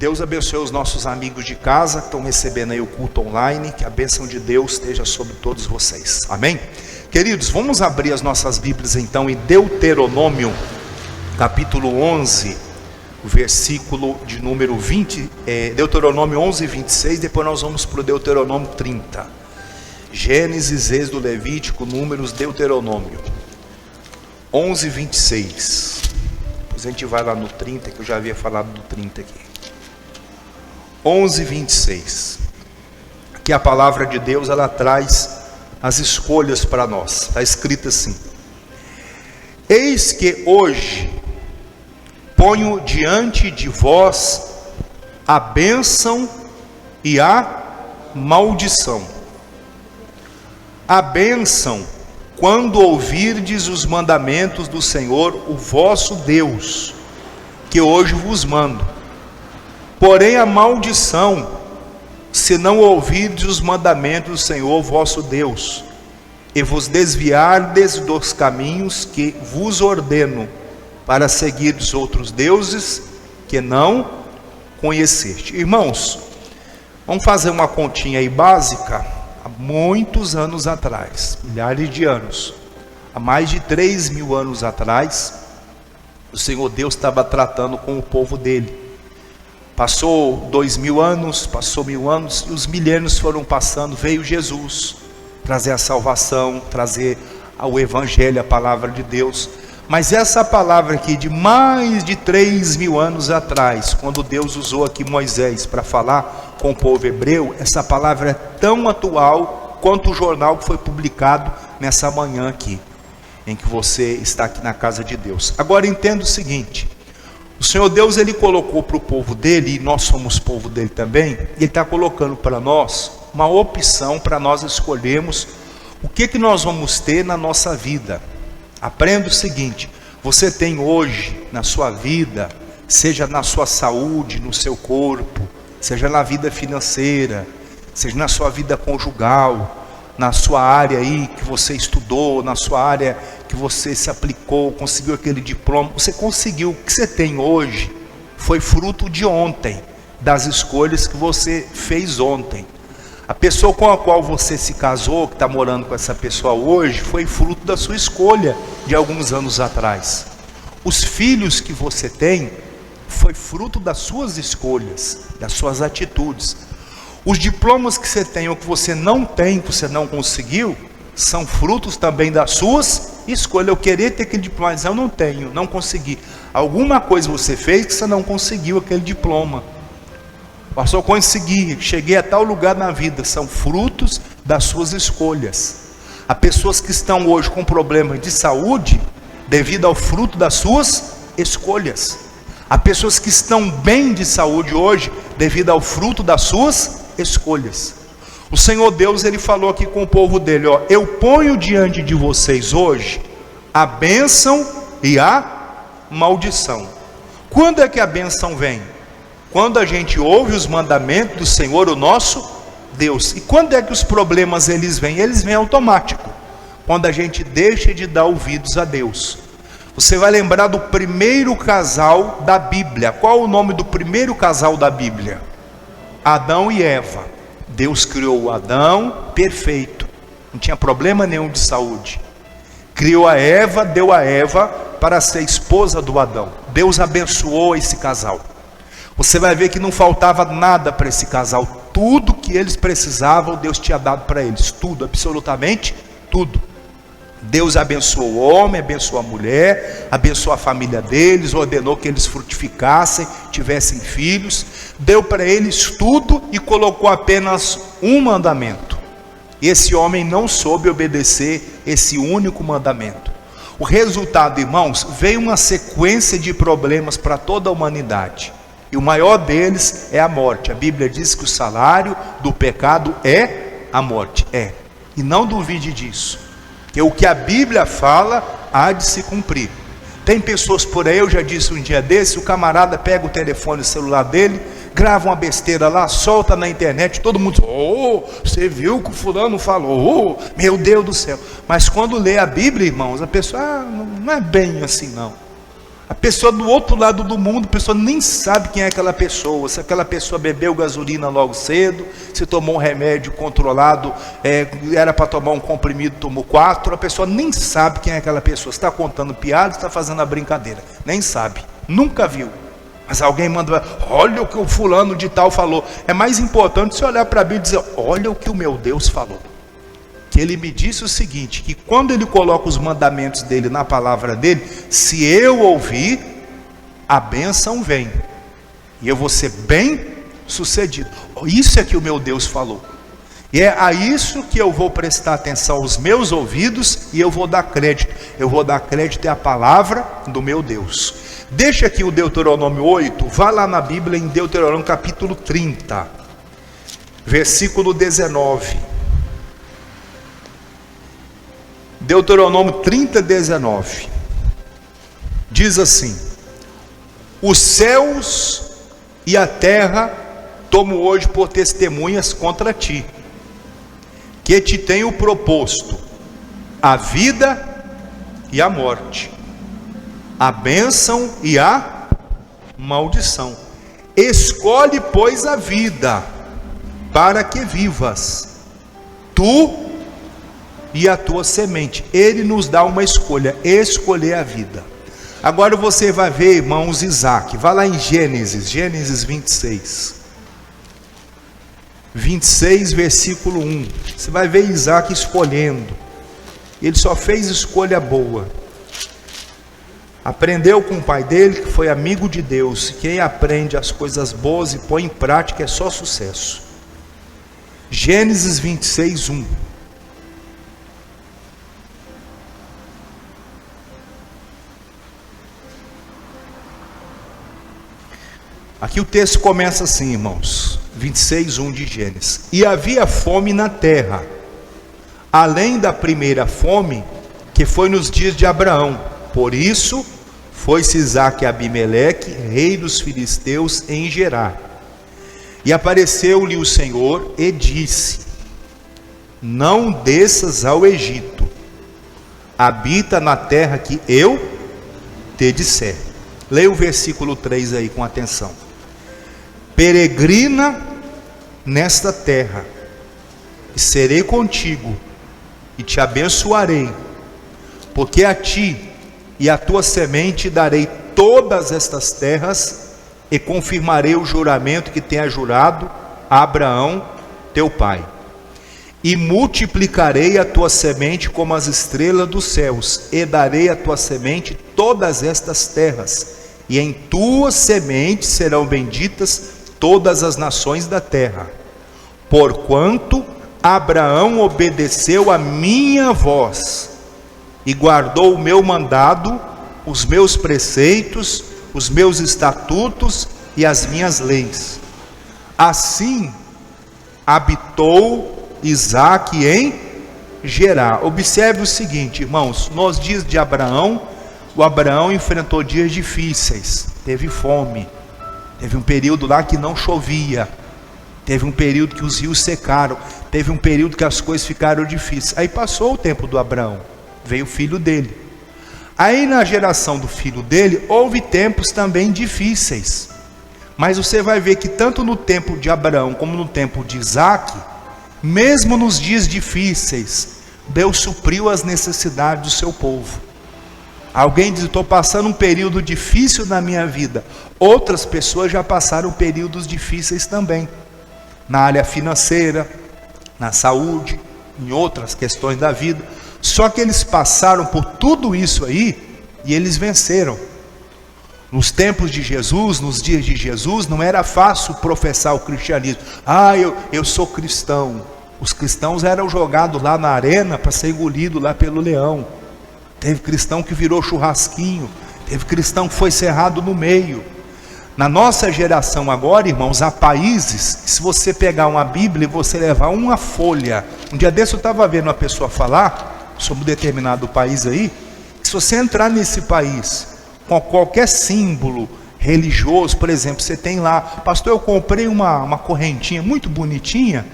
Deus abençoe os nossos amigos de casa que estão recebendo aí o culto online. Que a bênção de Deus esteja sobre todos vocês. Amém? Queridos, vamos abrir as nossas Bíblias então em Deuteronômio, capítulo 11, o versículo de número 20, Deuteronômio 11, 26, depois nós vamos para o Deuteronômio 30. Gênesis, Êxodo, Levítico, Números, Deuteronômio 11, 26. Depois a gente vai lá no 30, que eu já havia falado do 30 aqui. 11, 26. Aqui a palavra de Deus, ela traz as escolhas para nós. Está escrito assim: eis que hoje ponho diante de vós a bênção e a maldição. A bênção, quando ouvirdes os mandamentos do Senhor, o vosso Deus, que hoje vos mando. Porém a maldição, se não ouvirdes os mandamentos do Senhor vosso Deus, e vos desviardes dos caminhos que vos ordeno, para seguirdes outros deuses que não conheceste. Irmãos, vamos fazer uma continha aí básica. Há muitos anos atrás, milhares de anos, há mais de 3.000 anos atrás, o Senhor Deus estava tratando com o povo dele. Passou 2.000 anos, passou 1.000 anos, e os milênios foram passando. Veio Jesus trazer a salvação, trazer o evangelho, a palavra de Deus. Mas essa palavra aqui de mais de 3.000 anos atrás, quando Deus usou aqui Moisés para falar com o povo hebreu, essa palavra é tão atual quanto o jornal que foi publicado nessa manhã aqui, em que você está aqui na casa de Deus. Agora entenda o seguinte: o Senhor Deus, Ele colocou para o povo dele, e nós somos povo dele também, Ele está colocando para nós uma opção para nós escolhermos o que nós vamos ter na nossa vida. Aprenda o seguinte: você tem hoje na sua vida, seja na sua saúde, no seu corpo, seja na vida financeira, seja na sua vida conjugal, na sua área aí que você estudou, na sua área que você se aplicou, conseguiu aquele diploma, você conseguiu. O que você tem hoje foi fruto de ontem, das escolhas que você fez ontem. A pessoa com a qual você se casou, que está morando com essa pessoa hoje, foi fruto da sua escolha de alguns anos atrás. Os filhos que você tem, foi fruto das suas escolhas, das suas atitudes. Os diplomas que você tem ou que você não tem, que você não conseguiu, são frutos também das suas escolhas. Eu queria ter aquele diploma, mas eu não tenho, não consegui. Alguma coisa você fez que você não conseguiu aquele diploma. Pastor, consegui, cheguei a tal lugar na vida. São frutos das suas escolhas. Há pessoas que estão hoje com problemas de saúde devido ao fruto das suas escolhas. Há pessoas que estão bem de saúde hoje devido ao fruto das suas escolhas. O Senhor Deus, Ele falou aqui com o povo dele: ó, eu ponho diante de vocês hoje a bênção e a maldição. Quando é que a bênção vem? Quando a gente ouve os mandamentos do Senhor, o nosso Deus. E quando é que os problemas eles vêm? Eles vêm automático, quando a gente deixa de dar ouvidos a Deus. Você vai lembrar do primeiro casal da Bíblia. Qual o nome do primeiro casal da Bíblia? Adão e Eva. Deus criou o Adão perfeito, não tinha problema nenhum de saúde. Criou a Eva, deu a Eva para ser esposa do Adão. Deus abençoou esse casal. Você vai ver que não faltava nada para esse casal. Tudo que eles precisavam, Deus tinha dado para eles. Tudo, absolutamente tudo. Deus abençoou o homem, abençoou a mulher, abençoou a família deles, ordenou que eles frutificassem, tivessem filhos. Deu para eles tudo e colocou apenas um mandamento. Esse homem não soube obedecer esse único mandamento. O resultado, irmãos, veio uma sequência de problemas para toda a humanidade. E o maior deles é a morte. A Bíblia diz que o salário do pecado é a morte. É. E não duvide disso. Que o que a Bíblia fala há de se cumprir. Tem pessoas por aí, eu já disse um dia desse, o camarada pega o telefone celular dele, grava uma besteira lá, solta na internet, todo mundo diz: oh, você viu o que o fulano falou? Oh, meu Deus do céu. Mas quando lê a Bíblia, irmãos, a pessoa, não é bem assim não. A pessoa do outro lado do mundo, a pessoa nem sabe quem é aquela pessoa, se aquela pessoa bebeu gasolina logo cedo, se tomou um remédio controlado, era para tomar um comprimido, tomou 4, a pessoa nem sabe quem é aquela pessoa, está contando piada, está fazendo a brincadeira, nem sabe, nunca viu. Mas alguém manda, olha o que o fulano de tal falou. É mais importante você olhar para a Bíblia e dizer, olha o que o meu Deus falou. Que ele me disse o seguinte, que quando ele coloca os mandamentos dele na palavra dele, se eu ouvir, a bênção vem. E eu vou ser bem sucedido. Isso é que o meu Deus falou. E é a isso que eu vou prestar atenção aos meus ouvidos e eu vou dar crédito. Eu vou dar crédito à palavra do meu Deus. Deixa aqui o Deuteronômio 8, vá lá na Bíblia em Deuteronômio capítulo 30, versículo 19. Deuteronômio 30, 19. Diz assim: os céus e a terra tomo hoje por testemunhas contra ti, que te tenho proposto a vida e a morte, a bênção e a maldição. Escolhe, pois, a vida, para que vivas, tu e a tua semente. Ele nos dá uma escolha, escolher a vida. Agora você vai ver, irmãos, Isaac, vai lá em Gênesis 26. 26, versículo 1. Você vai ver Isaac escolhendo. Ele só fez escolha boa. Aprendeu com o pai dele, que foi amigo de Deus. Quem aprende as coisas boas e põe em prática é só sucesso. Gênesis 26, 1. Aqui o texto começa assim, irmãos. 26, 1 de Gênesis. E havia fome na terra, além da primeira fome, que foi nos dias de Abraão. Por isso, foi-se Isaque a Abimeleque, rei dos filisteus, em Gerar. E apareceu-lhe o Senhor e disse: não desças ao Egito, habita na terra que eu te disser. Leia o versículo 3 aí com atenção. Peregrina nesta terra, e serei contigo, e te abençoarei, porque a ti e a tua semente darei todas estas terras, e confirmarei o juramento que tenha jurado a Abraão, teu pai. E multiplicarei a tua semente como as estrelas dos céus, e darei a tua semente todas estas terras, e em tua semente serão benditas todas as nações da terra. Porquanto Abraão obedeceu a minha voz, e guardou o meu mandado, os meus preceitos, os meus estatutos e as minhas leis. Assim habitou Isaque em Gerar. Observe o seguinte, irmãos, nos dias de Abraão, o Abraão enfrentou dias difíceis, teve fome, teve um período lá que não chovia, teve um período que os rios secaram, teve um período que as coisas ficaram difíceis. Aí passou o tempo do Abraão, veio o filho dele. Aí na geração do filho dele, houve tempos também difíceis. Mas você vai ver que tanto no tempo de Abraão, como no tempo de Isaque, mesmo nos dias difíceis, Deus supriu as necessidades do seu povo. Alguém diz, estou passando um período difícil na minha vida. Outras pessoas já passaram períodos difíceis também. Na área financeira, na saúde, em outras questões da vida. Só que eles passaram por tudo isso aí e eles venceram. Nos tempos de Jesus, nos dias de Jesus, não era fácil professar o cristianismo. Eu sou cristão. Os cristãos eram jogados lá na arena para ser engolidos lá pelo leão. Teve cristão que virou churrasquinho. Teve cristão que foi cerrado no meio. Na nossa geração agora, irmãos, há países que se você pegar uma Bíblia e você levar uma folha. Um dia desse eu estava vendo uma pessoa falar sobre um determinado país aí, que se você entrar nesse país com qualquer símbolo religioso, por exemplo, você tem lá, pastor, eu comprei uma correntinha muito bonitinha,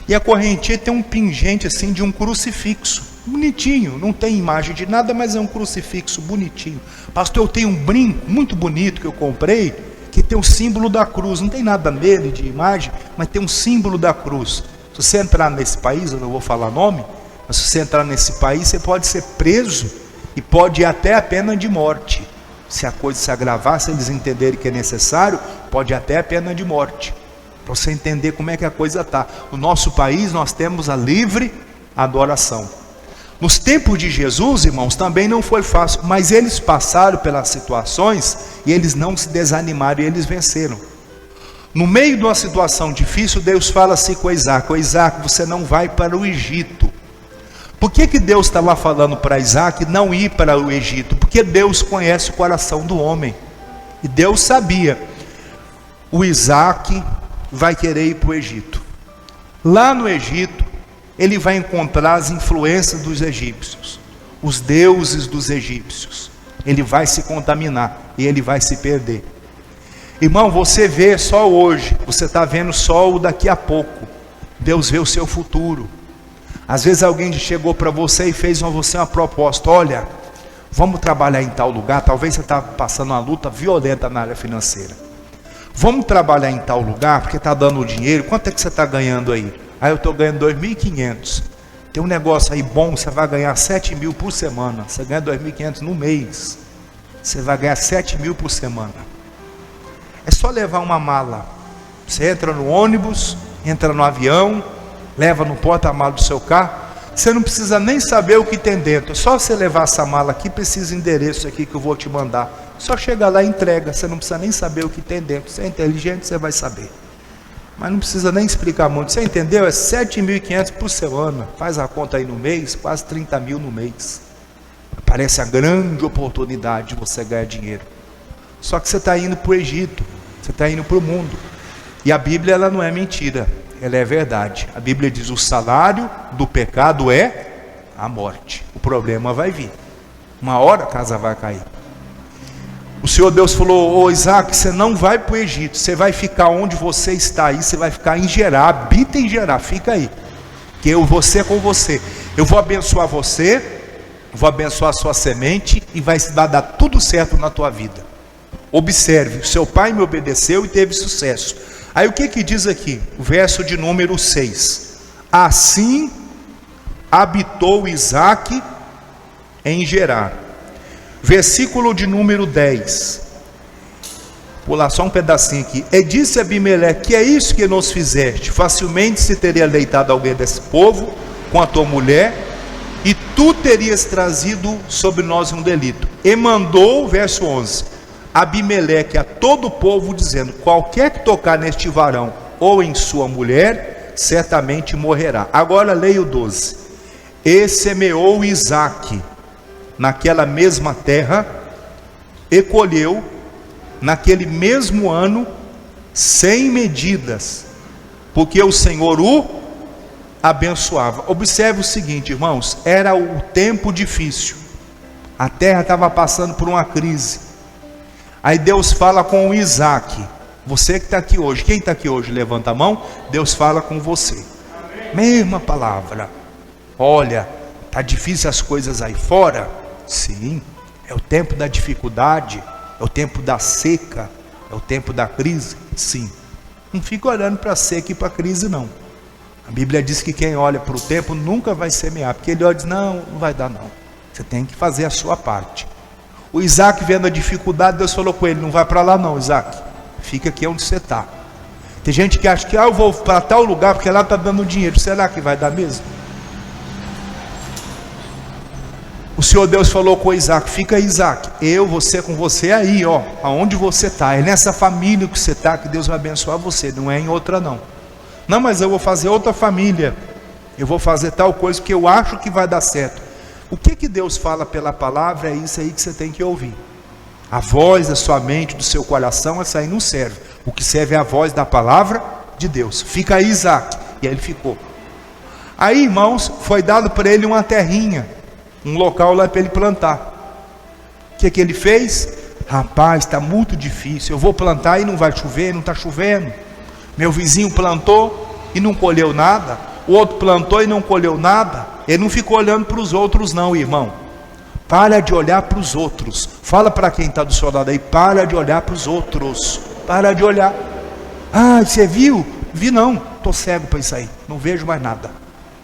e a correntinha tem um pingente assim de um crucifixo. bonitinho, não tem imagem de nada, mas é um crucifixo bonitinho. Pastor, eu tenho um brinco muito bonito que eu comprei, que tem o símbolo da cruz, não tem nada nele de imagem, mas tem um símbolo da cruz. Se você entrar nesse país, eu não vou falar nome, mas se você entrar nesse país, você pode ser preso e pode ir até a pena de morte. Se a coisa se agravar, se eles entenderem que é necessário, pode ir até a pena de morte. Para você entender como é que a coisa está. No nosso país nós temos a livre adoração. Nos tempos de Jesus, irmãos, também não foi fácil, mas eles passaram pelas situações e eles não se desanimaram e eles venceram. No meio de uma situação difícil, Deus fala assim com Isaac: ô Isaac, você não vai para o Egito. Por que Deus estava falando para Isaac não ir para o Egito? Porque Deus conhece o coração do homem. E Deus sabia, o Isaac vai querer ir para o Egito. Lá no Egito, ele vai encontrar as influências dos egípcios, os deuses dos egípcios. Ele vai se contaminar e ele vai se perder. Irmão, você vê só hoje, você está vendo só o daqui a pouco. Deus vê o seu futuro. Às vezes alguém chegou para você e fez a você uma proposta: olha, vamos trabalhar em tal lugar. Talvez você está passando uma luta violenta na área financeira. Vamos trabalhar em tal lugar porque está dando dinheiro. Quanto é que você está ganhando aí? Aí eu estou ganhando 2.500. Tem um negócio aí bom, você vai ganhar 7.000 por semana. Você ganha 2.500 no mês. Você vai ganhar 7.000 por semana. É só levar uma mala. Você entra no ônibus, entra no avião, leva no porta-malas do seu carro. Você não precisa nem saber o que tem dentro. É só você levar essa mala aqui, precisa endereço aqui que eu vou te mandar. Só chega lá e entrega. Você não precisa nem saber o que tem dentro. Você é inteligente, você vai saber. Mas não precisa nem explicar muito. Você entendeu? É 7.500 por semana. Faz a conta aí no mês, quase 30.000 no mês. Parece a grande oportunidade de você ganhar dinheiro. Só que você está indo para o Egito. Você está indo para o mundo. E a Bíblia, ela não é mentira. Ela é verdade. A Bíblia diz: o salário do pecado é a morte. O problema vai vir. Uma hora a casa vai cair. O Senhor Deus falou: ô Isaac, você não vai para o Egito. Você vai ficar onde você está aí. Você vai ficar em Gerar. Habita em Gerar. Fica aí. Que eu vou ser com você. Eu vou abençoar você. Vou abençoar a sua semente. E vai dar tudo certo na tua vida. Observe. O seu pai me obedeceu e teve sucesso. Aí o que diz aqui? O verso de número 6. Assim habitou Isaac em Gerar. Versículo de número 10. Vou lá só um pedacinho aqui. E disse Abimeleque: que é isso que nos fizeste? Facilmente se teria deitado alguém desse povo com a tua mulher, e tu terias trazido sobre nós um delito. E mandou, verso 11, Abimeleque a todo o povo, dizendo: qualquer que tocar neste varão ou em sua mulher, certamente morrerá. Agora leia o 12. E semeou Isaque naquela mesma terra, e colheu naquele mesmo ano 100 medidas, porque o Senhor o abençoava. Observe o seguinte, irmãos: era o tempo difícil, a terra estava passando por uma crise. Aí Deus fala com o Isaac. Você que está aqui hoje, quem está aqui hoje, levanta a mão. Deus fala com você. Mesma palavra. Olha, está difícil as coisas aí fora? Sim, é o tempo da dificuldade, é o tempo da seca, é o tempo da crise. Sim, não fica olhando para a seca e para a crise não. A Bíblia diz que quem olha para o tempo nunca vai semear, porque ele olha e diz: não vai dar não. Você tem que fazer a sua parte. O Isaac, vendo a dificuldade, Deus falou com ele: não vai para lá não, Isaac, fica aqui onde você está. Tem gente que acha que eu vou para tal lugar porque lá está dando dinheiro. Será que vai dar mesmo? O Senhor Deus falou com Isaac: fica aí, Isaac, eu vou ser com você aí, ó, aonde você está. É nessa família que você está que Deus vai abençoar você, não é em outra não. Não, mas eu vou fazer outra família, eu vou fazer tal coisa que eu acho que vai dar certo. O que Deus fala pela palavra é isso aí que você tem que ouvir. A voz da sua mente, do seu coração, essa aí não serve. O que serve é a voz da palavra de Deus. Fica aí, Isaac. E aí ele ficou. Aí, irmãos, foi dado para ele uma terrinha, um local lá para ele plantar. O que ele fez? Rapaz, está muito difícil, eu vou plantar e não vai chover, não está chovendo. Meu vizinho plantou e não colheu nada, o outro plantou e não colheu nada. Ele não ficou olhando para os outros não, irmão. Para de olhar para os outros. Fala para quem está do seu lado aí, para de olhar para os outros. Para de olhar. Ah, você viu? Vi não, estou cego para isso aí, não vejo mais nada.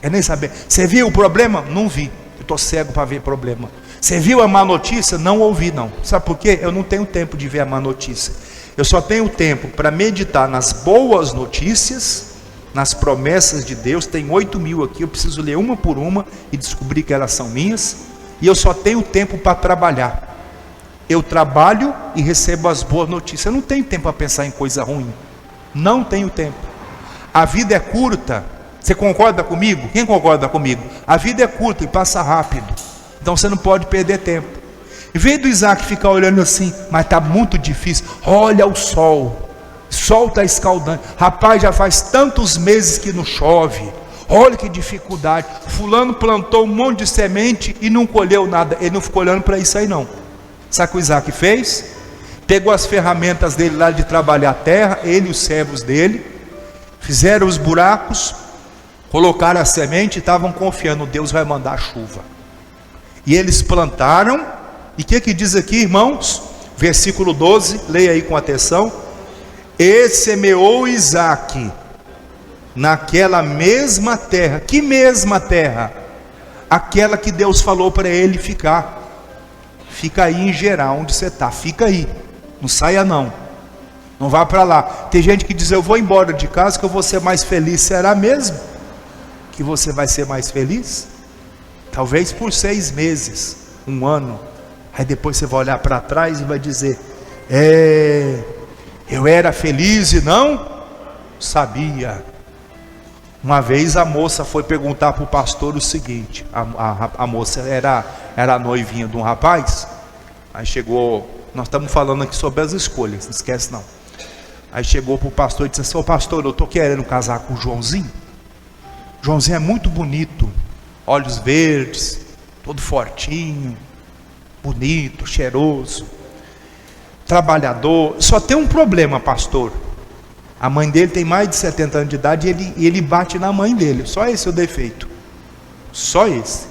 Quer nem saber. Você viu o problema? Não vi, eu estou cego para ver problema. Você viu a má notícia? Não ouvi não. Sabe por quê? Eu não tenho tempo de ver a má notícia. Eu só tenho tempo para meditar nas boas notícias, nas promessas de Deus. Tem 8.000 aqui, eu preciso ler uma por uma e descobrir que elas são minhas. E eu só tenho tempo para trabalhar. Eu trabalho e recebo as boas notícias. Eu não tenho tempo para pensar em coisa ruim. Não tenho tempo. A vida é curta. Você concorda comigo? Quem concorda comigo? A vida é curta e passa rápido. Então você não pode perder tempo. Em vez do Isaac ficar olhando assim, mas está muito difícil. Olha o sol. O sol está escaldando. Rapaz, já faz tantos meses que não chove. Olha que dificuldade. Fulano plantou um monte de semente e não colheu nada. Ele não ficou olhando para isso aí não. Sabe o que o Isaac fez? Pegou as ferramentas dele lá de trabalhar a terra, ele e os servos dele, fizeram os buracos, colocaram a semente e estavam confiando, Deus vai mandar chuva. E eles plantaram, e o que diz aqui, irmãos? Versículo 12, leia aí com atenção. E semeou Isaac naquela mesma terra. Que mesma terra? Aquela que Deus falou para ele ficar. Fica aí em Gerar, onde você está, fica aí. Não saia não, não vá para lá. Tem gente que diz, eu vou embora de casa que eu vou ser mais feliz. Será mesmo que você vai ser mais feliz? Talvez por 6 meses, 1 ano. Aí depois você vai olhar para trás e vai dizer, eu era feliz e não sabia. Uma vez a moça foi perguntar para o pastor o seguinte, a moça era a noivinha de um rapaz. Aí chegou, nós estamos falando aqui sobre as escolhas, não esquece não. Aí chegou para o pastor e disse assim, ô pastor, eu estou querendo casar com o Joãozinho. Joãozinho é muito bonito, olhos verdes, todo fortinho, bonito, cheiroso, trabalhador. Só tem um problema, pastor. A mãe dele tem mais de 70 anos de idade e ele bate na mãe dele. Só esse é o defeito. Só esse.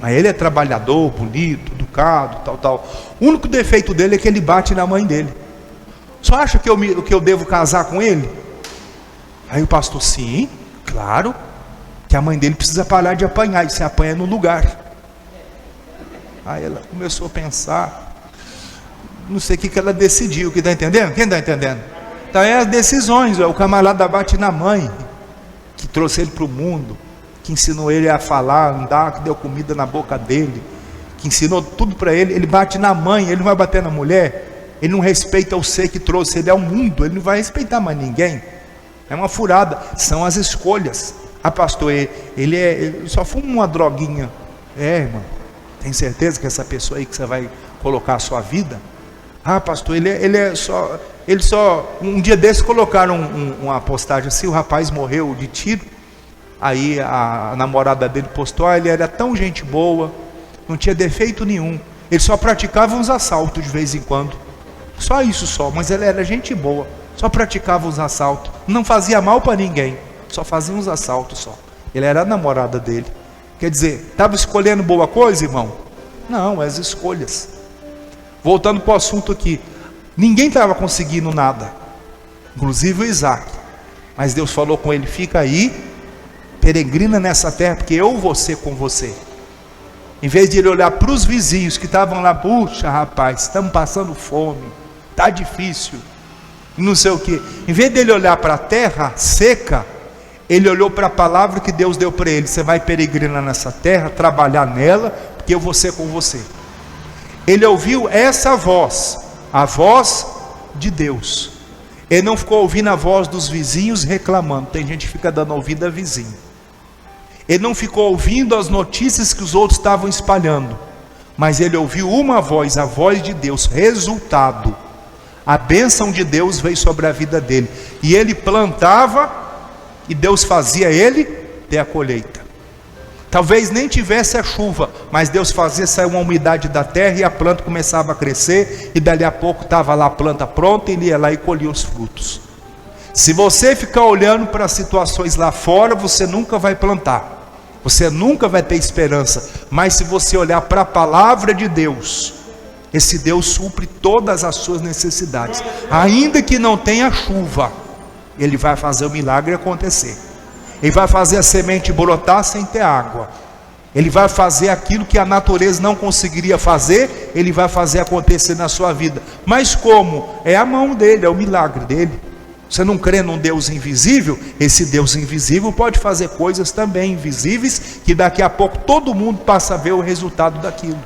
Mas ele é trabalhador, bonito, educado, tal. O único defeito dele é que ele bate na mãe dele. Só acha que eu devo casar com ele? Aí o pastor, sim, claro, que a mãe dele precisa parar de apanhar, e você apanha no lugar. Aí ela começou a pensar, não sei o que ela decidiu, que está entendendo? Quem está entendendo? Então é as decisões, o camarada bate na mãe, que trouxe ele para o mundo, que ensinou ele a falar, andar, que deu comida na boca dele, que ensinou tudo para ele. Ele bate na mãe, ele não vai bater na mulher, ele não respeita o ser que trouxe ele ao mundo, ele não vai respeitar mais ninguém. É uma furada, são as escolhas. Ah pastor, ele só fuma uma droguinha. Irmão, tem certeza que essa pessoa aí que você vai colocar a sua vida? Ah pastor, ele só um dia desses colocaram uma postagem assim, o rapaz morreu de tiro. Aí a namorada dele postou, ele era tão gente boa, não tinha defeito nenhum, ele só praticava uns assaltos de vez em quando, só isso só, mas ele era gente boa, só praticava uns assaltos, não fazia mal para ninguém, só fazia uns assaltos só. Ele era a namorada dele. Quer dizer, estava escolhendo boa coisa, irmão? Não, as escolhas. Voltando para o assunto aqui, ninguém estava conseguindo nada, inclusive o Isaac, mas Deus falou com ele, fica aí, peregrina nessa terra, porque eu vou ser com você. Em vez de ele olhar para os vizinhos que estavam lá, puxa rapaz, estamos passando fome, está difícil, não sei o que. Em vez dele olhar para a terra seca, ele olhou para a palavra que Deus deu para ele, você vai peregrinar nessa terra, trabalhar nela, porque eu vou ser com você. Ele ouviu essa voz, a voz de Deus. Ele não ficou ouvindo a voz dos vizinhos reclamando. Tem gente que fica dando ouvido a vizinho. Ele não ficou ouvindo as notícias que os outros estavam espalhando, mas ele ouviu uma voz, a voz de Deus. Resultado, a bênção de Deus veio sobre a vida dele, e ele plantava e Deus fazia ele ter a colheita. Talvez nem tivesse a chuva, mas Deus fazia sair uma umidade da terra e a planta começava a crescer, e dali a pouco estava lá a planta pronta e ele ia lá e colhia os frutos. Se você ficar olhando para as situações lá fora, você nunca vai plantar. Você nunca vai ter esperança. Mas se você olhar para a palavra de Deus, esse Deus supre todas as suas necessidades. Ainda que não tenha chuva, Ele vai fazer o milagre acontecer. Ele vai fazer a semente brotar sem ter água. Ele vai fazer aquilo que a natureza não conseguiria fazer. Ele vai fazer acontecer na sua vida. Mas como? É a mão dele, é o milagre dele. Você não crê num Deus invisível? Esse Deus invisível pode fazer coisas também invisíveis, que daqui a pouco todo mundo passa a ver o resultado daquilo.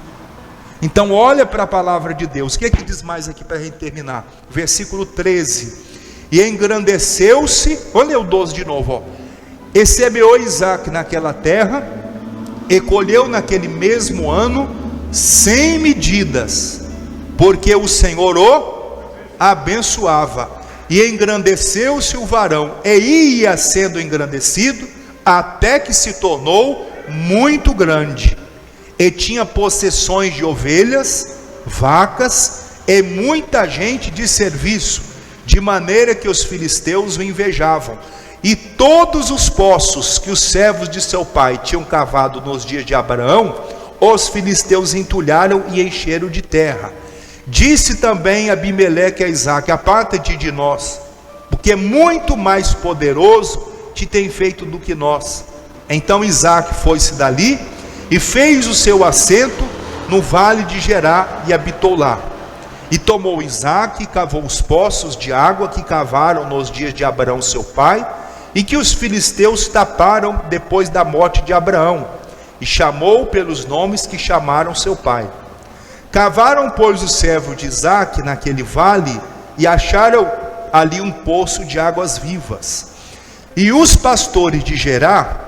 Então olha para a palavra de Deus. O que é que diz mais aqui para a gente terminar? Versículo 13. E engrandeceu-se, olha o 12 de novo, ó. E semeou Isaque naquela terra, e colheu naquele mesmo ano 100 medidas, porque o Senhor o abençoava. E engrandeceu-se o varão, e ia sendo engrandecido, até que se tornou muito grande, e tinha possessões de ovelhas, vacas, e muita gente de serviço, de maneira que os filisteus o invejavam. E todos os poços que os servos de seu pai tinham cavado nos dias de Abraão, os filisteus entulharam e encheram de terra. Disse também Abimeleque a Isaque: aparta-te de nós, porque muito mais poderoso te tem feito do que nós. Então Isaque foi-se dali e fez o seu assento no vale de Gerá e habitou lá. E tomou Isaque e cavou os poços de água que cavaram nos dias de Abraão seu pai, e que os filisteus taparam depois da morte de Abraão, e chamou pelos nomes que chamaram seu pai. Cavaram, pois, os servos de Isaque naquele vale, e acharam ali um poço de águas vivas. E os pastores de Gerá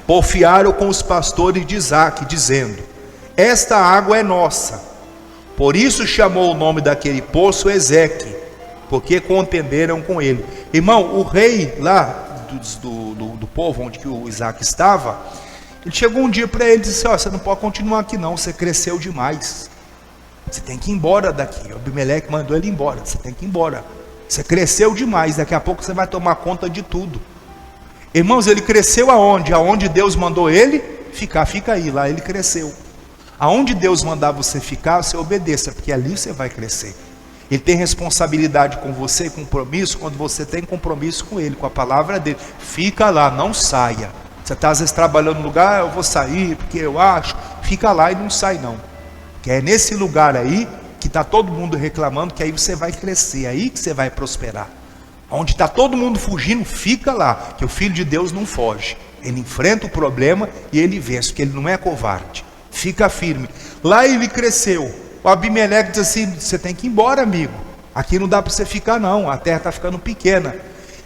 porfiaram com os pastores de Isaque, dizendo: esta água é nossa. Por isso chamou o nome daquele poço Ezeque, porque contenderam com ele. Irmão, o rei lá do povo onde que o Isaque estava, ele chegou um dia para ele e disse: você não pode continuar aqui não, você cresceu demais, você tem que ir embora daqui. O Abimeleque mandou ele embora: você tem que ir embora, você cresceu demais, daqui a pouco você vai tomar conta de tudo. Irmãos, ele cresceu aonde? Aonde Deus mandou ele ficar, fica aí, lá ele cresceu. Aonde Deus mandar você ficar, você obedeça, porque ali você vai crescer. Ele tem responsabilidade com você, compromisso, quando você tem compromisso com Ele, com a palavra dele. Fica lá, não saia. Você está às vezes trabalhando no lugar: eu vou sair porque eu acho. Fica lá e não sai não. Que é nesse lugar aí que está todo mundo reclamando, que aí você vai crescer, aí que você vai prosperar. Onde está todo mundo fugindo, fica lá, que o Filho de Deus não foge. Ele enfrenta o problema e ele vence, porque ele não é covarde. Fica firme. Lá ele cresceu. O Abimeleque diz assim: você tem que ir embora, amigo, aqui não dá para você ficar não, a terra está ficando pequena.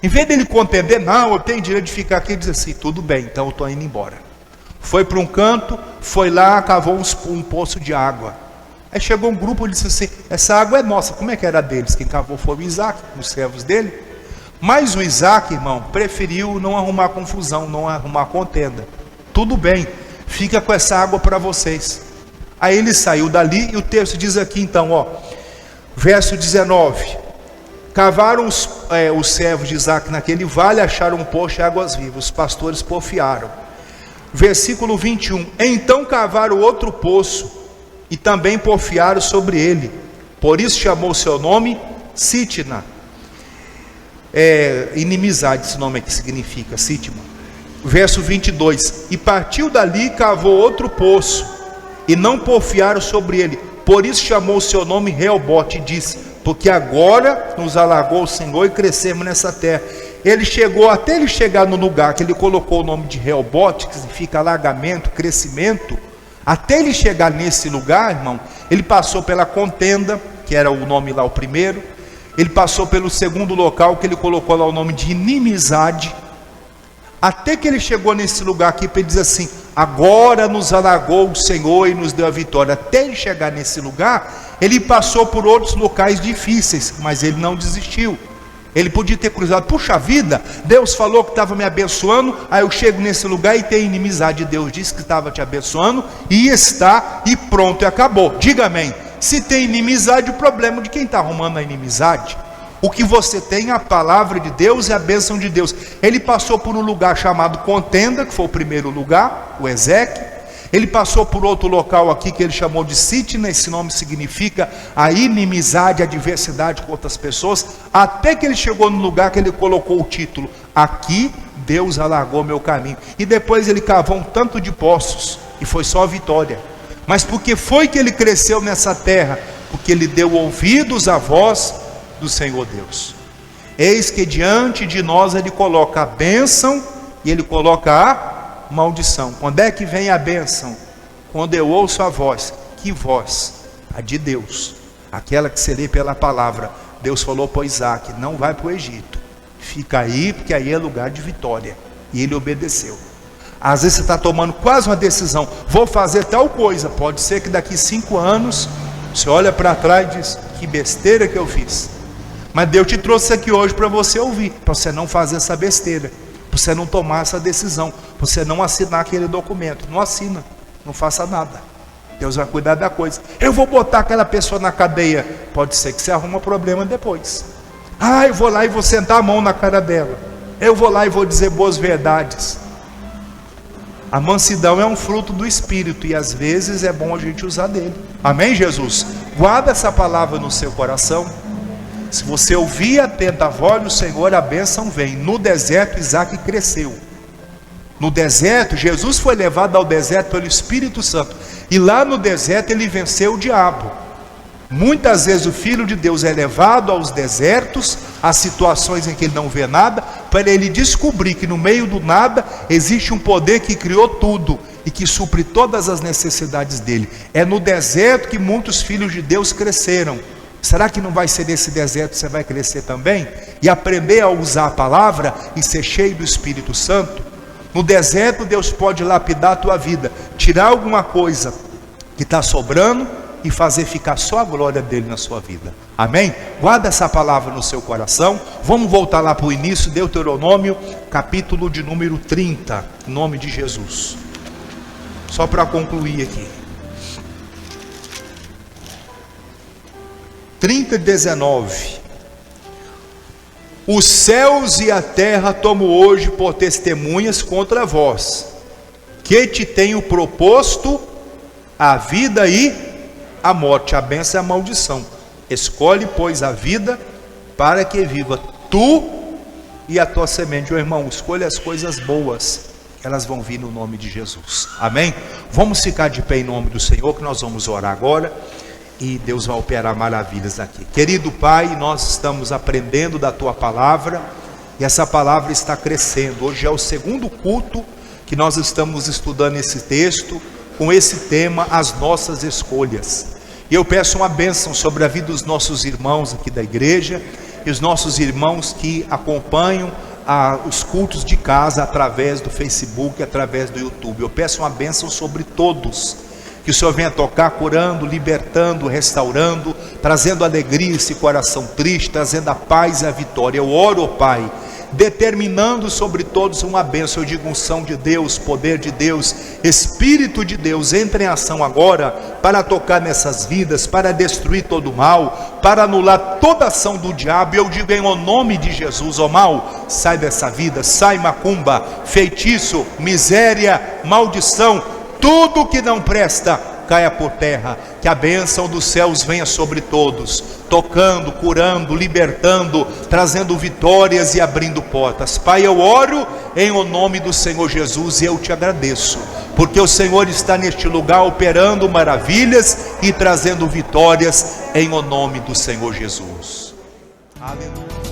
Em vez dele contender: não, eu tenho direito de ficar aqui, ele diz assim: tudo bem, então eu estou indo embora. Foi para um canto, foi lá, cavou um poço de água. Aí chegou um grupo e disse assim: essa água é nossa. Como é que era deles? Quem cavou foi o Isaque, os servos dele. Mas o Isaque, irmão, preferiu não arrumar confusão, não arrumar contenda. Tudo bem, fica com essa água para vocês. Aí ele saiu dali, e o texto diz aqui então, ó, verso 19: cavaram os servos de Isaque naquele vale, acharam um poço de águas vivas, os pastores porfiaram. Versículo 21: então cavaram outro poço, e também porfiaram sobre ele, por isso chamou seu nome Sitna. Inimizade, esse nome aqui significa Sitna. Verso 22: e partiu dali e cavou outro poço, e não porfiaram sobre ele, por isso chamou o seu nome Reobote, e disse: porque agora nos alargou o Senhor e crescemos nessa terra. Ele chegou, até ele chegar no lugar que ele colocou o nome de Reobote, que significa alargamento, crescimento. Até ele chegar nesse lugar, irmão, ele passou pela contenda, que era o nome lá o primeiro. Ele passou pelo segundo local, que ele colocou lá o nome de inimizade. Até que ele chegou nesse lugar aqui, para ele dizer assim: agora nos alargou o Senhor e nos deu a vitória. Até ele chegar nesse lugar, ele passou por outros locais difíceis, mas ele não desistiu. Ele podia ter cruzado: puxa vida, Deus falou que estava me abençoando, aí eu chego nesse lugar e tem inimizade. Deus disse que estava te abençoando, e está, e pronto, e acabou. Diga amém. Se tem inimizade, o problema de quem está arrumando a inimizade. O que você tem é a palavra de Deus e a bênção de Deus. Ele passou por um lugar chamado Contenda, que foi o primeiro lugar, o Ezeque. Ele passou por outro local aqui que ele chamou de Sitna. Esse nome significa a inimizade, a adversidade com outras pessoas, até que ele chegou no lugar que ele colocou o título: Aqui Deus alargou meu caminho. E depois ele cavou um tanto de poços, e foi só vitória. Mas por que foi que ele cresceu nessa terra? Porque ele deu ouvidos à voz do Senhor Deus. Eis que diante de nós ele coloca a bênção e ele coloca a maldição. Quando é que vem a bênção? Quando eu ouço a voz. Que voz? A de Deus, aquela que se lê pela palavra. Deus falou para Isaac: não vai para o Egito, fica aí, porque aí é lugar de vitória. E ele obedeceu. Às vezes você está tomando quase uma decisão: vou fazer tal coisa. Pode ser que daqui 5 anos você olha para trás e diz: que besteira que eu fiz. Mas Deus te trouxe aqui hoje para você ouvir, para você não fazer essa besteira, para você não tomar essa decisão, para você não assinar aquele documento. Não assina, não faça nada. Deus vai cuidar da coisa. Eu vou botar aquela pessoa na cadeia. Pode ser que você arruma problema depois. Eu vou lá e vou sentar a mão na cara dela. Eu vou lá e vou dizer boas verdades. A mansidão é um fruto do Espírito e às vezes é bom a gente usar dele. Amém, Jesus? Guarda essa palavra no seu coração. Se você ouvir atenta a voz do Senhor, a bênção vem. No deserto, Isaac cresceu. No deserto, Jesus foi levado ao deserto pelo Espírito Santo. E lá no deserto ele venceu o diabo. Muitas vezes o Filho de Deus é levado aos desertos, às situações em que ele não vê nada, para ele descobrir que no meio do nada existe um poder que criou tudo e que supre todas as necessidades dele. É no deserto que muitos filhos de Deus cresceram. Será que não vai ser nesse deserto que você vai crescer também? E aprender a usar a palavra e ser cheio do Espírito Santo? No deserto Deus pode lapidar a tua vida, tirar alguma coisa que está sobrando e fazer ficar só a glória dele na sua vida. Amém? Guarda essa palavra no seu coração. Vamos voltar lá para o início, Deuteronômio, capítulo de número 30, em nome de Jesus. Só para concluir aqui. 30:19. Os céus e a terra tomo hoje por testemunhas contra vós, que te tenho proposto a vida e a morte, a bênção e a maldição. Escolhe, pois, a vida para que viva tu e a tua semente. Meu irmão, escolha as coisas boas, elas vão vir no nome de Jesus. Amém? Vamos ficar de pé em nome do Senhor, que nós vamos orar agora. E Deus vai operar maravilhas aqui. Querido Pai, nós estamos aprendendo da Tua palavra, e essa palavra está crescendo. Hoje é o segundo culto que nós estamos estudando esse texto, com esse tema, as nossas escolhas. E eu peço uma bênção sobre a vida dos nossos irmãos aqui da igreja, e os nossos irmãos que acompanham os cultos de casa, através do Facebook, através do YouTube. Eu peço uma bênção sobre todos, que o Senhor venha tocar, curando, libertando, restaurando, trazendo alegria a esse coração triste, trazendo a paz e a vitória. Eu oro, Pai, determinando sobre todos uma bênção. Eu digo: unção de Deus, poder de Deus, Espírito de Deus, entre em ação agora, para tocar nessas vidas, para destruir todo o mal, para anular toda ação do diabo. Eu digo em nome de Jesus: ó mal, sai dessa vida, sai macumba, feitiço, miséria, maldição, tudo que não presta, caia por terra. Que a bênção dos céus venha sobre todos, tocando, curando, libertando, trazendo vitórias e abrindo portas. Pai, eu oro em o nome do Senhor Jesus, e eu te agradeço, porque o Senhor está neste lugar operando maravilhas e trazendo vitórias em o nome do Senhor Jesus. Aleluia.